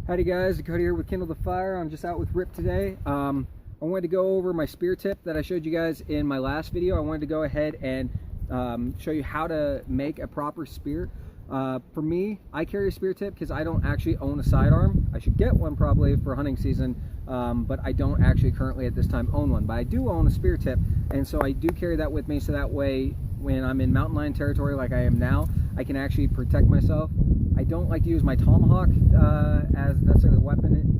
Howdy guys, Dakota here with Kindle the Fire. I'm just out with Rip today. I wanted to go over my spear tip that I showed you guys in my last video. I wanted to go ahead and show you how to make a proper spear. For me, I carry a spear tip because I don't actually own a sidearm. I should get one probably for hunting season, but I don't actually currently at this time own one. But I do own a spear tip, and so I do carry that with me so that way when I'm in mountain lion territory like I am now, I can actually protect myself. I don't like to use my tomahawk as necessarily a weapon,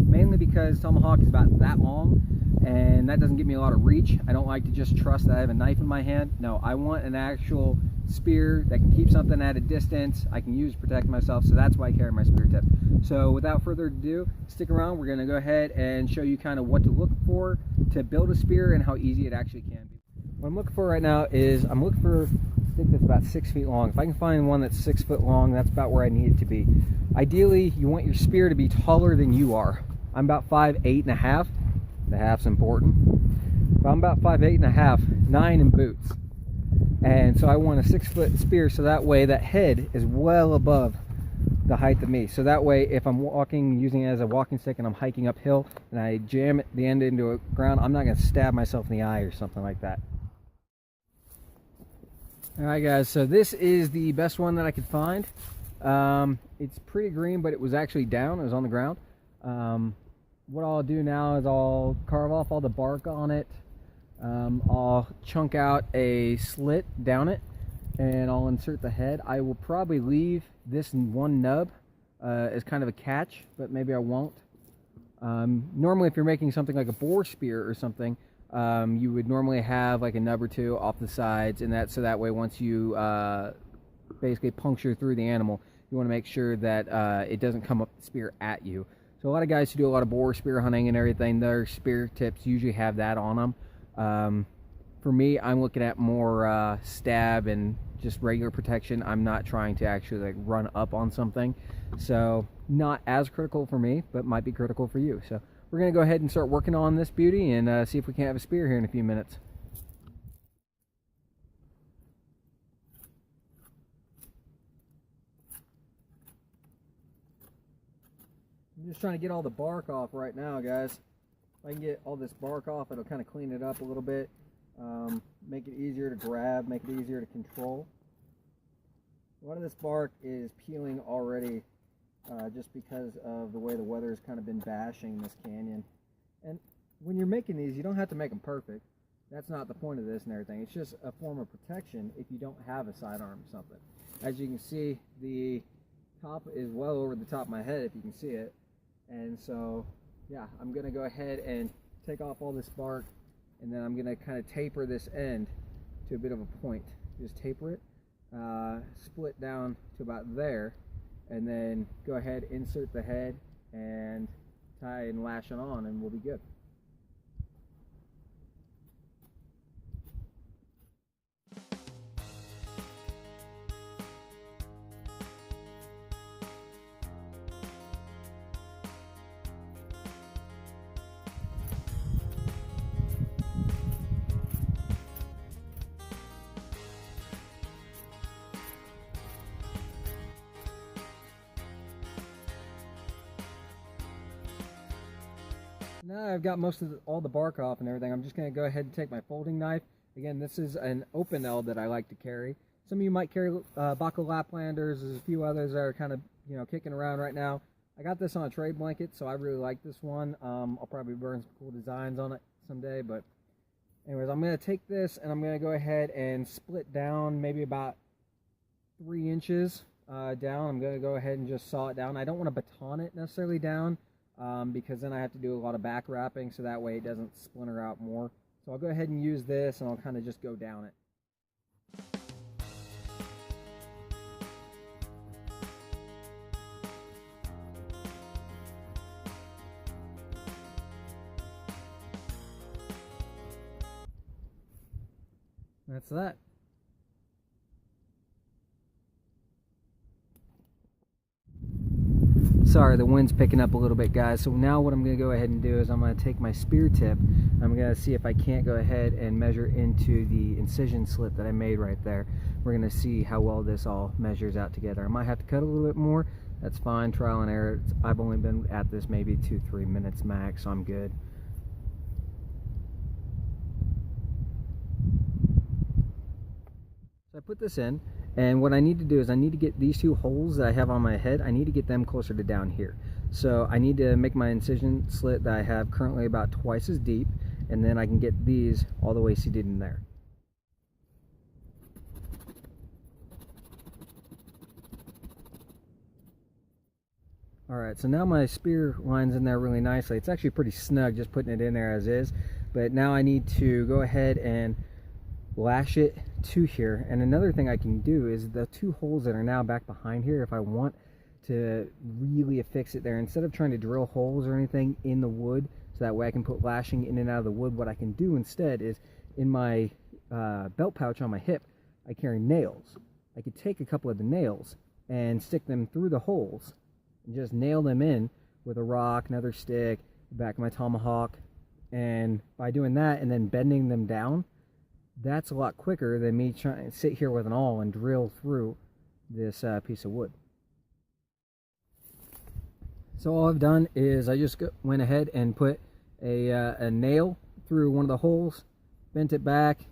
mainly because tomahawk is about that long and that doesn't give me a lot of reach. I don't like to just trust that I have a knife in my hand. No, I want an actual spear that can keep something at a distance I can use to protect myself, so that's why I carry my spear tip. So without further ado, stick around. We're going to go ahead and show you kind of what to look for to build a spear and how easy it actually can be. What I'm looking for right now is I'm looking for a stick that's about 6 feet long. If I can find one that's 6 foot long, that's about where I need it to be. Ideally, you want your spear to be taller than you are. I'm about 5'8" and a half. The half's important. But I'm about 5'8" and a half, 9 in boots. And so I want a 6 foot spear so that way that head is well above the height of me. So that way if I'm walking, using it as a walking stick and I'm hiking uphill and I jam the end into a ground, I'm not going to stab myself in the eye or something like that. Alright guys, so this is the best one that I could find. It's pretty green, but it was actually down. It was on the ground. What I'll do now is I'll carve off all the bark on it. I'll chunk out a slit down it and I'll insert the head. I will probably leave this one nub as kind of a catch, but maybe I won't. Normally if you're making something like a boar spear or something, you would normally have like a nub or two off the sides, and that so that way once you basically puncture through the animal, you want to make sure that it doesn't come up the spear at you. So a lot of guys who do a lot of boar spear hunting and everything, their spear tips usually have that on them. For me, I'm looking at more stab and just regular protection. I'm not trying to actually like run up on something, so not as critical for me, but might be critical for you. So we're going to go ahead and start working on this beauty and see if we can have a spear here in a few minutes. I'm just trying to get all the bark off right now, guys. If I can get all this bark off, it'll kind of clean it up a little bit, make it easier to grab, make it easier to control. A lot of this bark is peeling already just because of the way the weather has kind of been bashing this canyon. And when you're making these, you don't have to make them perfect. That's not the point of this and everything. It's just a form of protection if you don't have a sidearm or something. As you can see, the top is well over the top of my head if you can see it. And so, yeah, I'm going to go ahead and take off all this bark, and then I'm going to kind of taper this end to a bit of a point. Just taper it, split down to about there, and then go ahead, insert the head, and tie and lash it on, and we'll be good. Now I've got most of all the bark off and everything, I'm just going to go ahead and take my folding knife. Again, this is an open L that I like to carry. Some of you might carry Bako Laplanders. There's a few others that are kind of, you know, kicking around right now. I got this on a trade blanket, so I really like this one. I'll probably burn some cool designs on it someday, but anyways, I'm going to take this and I'm going to go ahead and split down maybe about 3 inches down. I'm going to go ahead and just saw it down. I don't want to baton it necessarily down, because then I have to do a lot of back wrapping so that way it doesn't splinter out more. So I'll go ahead and use this and I'll kind of just go down it. That's that. Sorry, the wind's picking up a little bit, guys. So now what I'm going to go ahead and do is I'm going to take my spear tip. I'm going to see if I can't go ahead and measure into the incision slit that I made right there. We're going to see how well this all measures out together. I might have to cut a little bit more. That's fine, trial and error. I've only been at this maybe 2-3 minutes max, so I'm good. So I put this in, and what I need to do is I need to get these two holes that I have on my head, I need to get them closer to down here. So I need to make my incision slit that I have currently about twice as deep, and then I can get these all the way seated in there. Alright, so now my spear lines in there really nicely. It's actually pretty snug just putting it in there as is, but now I need to go ahead and lash it to here. And another thing I can do is the two holes that are now back behind here, if I want to really affix it there, instead of trying to drill holes or anything in the wood so that way I can put lashing in and out of the wood, what I can do instead is in my belt pouch on my hip, I carry nails. I could take a couple of the nails and stick them through the holes and just nail them in with a rock, another stick, the back of my tomahawk, and by doing that and then bending them down, that's a lot quicker than me trying to sit here with an awl and drill through this piece of wood. So all I've done is I just went ahead and put a nail through one of the holes, bent it back.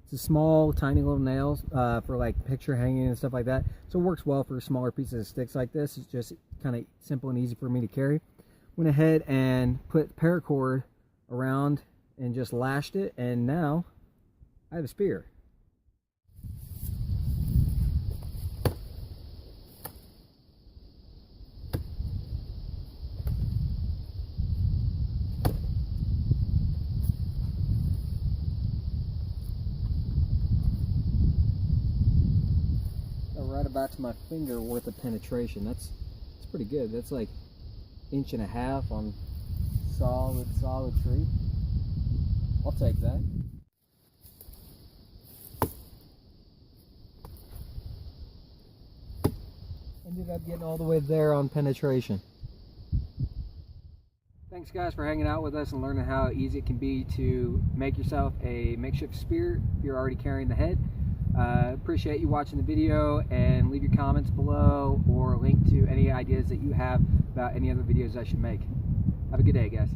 It's a small, tiny little nails for like picture hanging and stuff like that. So it works well for smaller pieces of sticks like this. It's just kind of simple and easy for me to carry. Went ahead and put paracord around and just lashed it, and now I have a spear. Right about to my finger worth of penetration. That's pretty good. That's like 1.5 inches on solid tree. I'll take that. Ended up getting all the way there on penetration. Thanks guys for hanging out with us and learning how easy it can be to make yourself a makeshift spear if you're already carrying the head. Appreciate you watching the video, and leave your comments below or link to any ideas that you have about any other videos I should make. Have a good day, guys.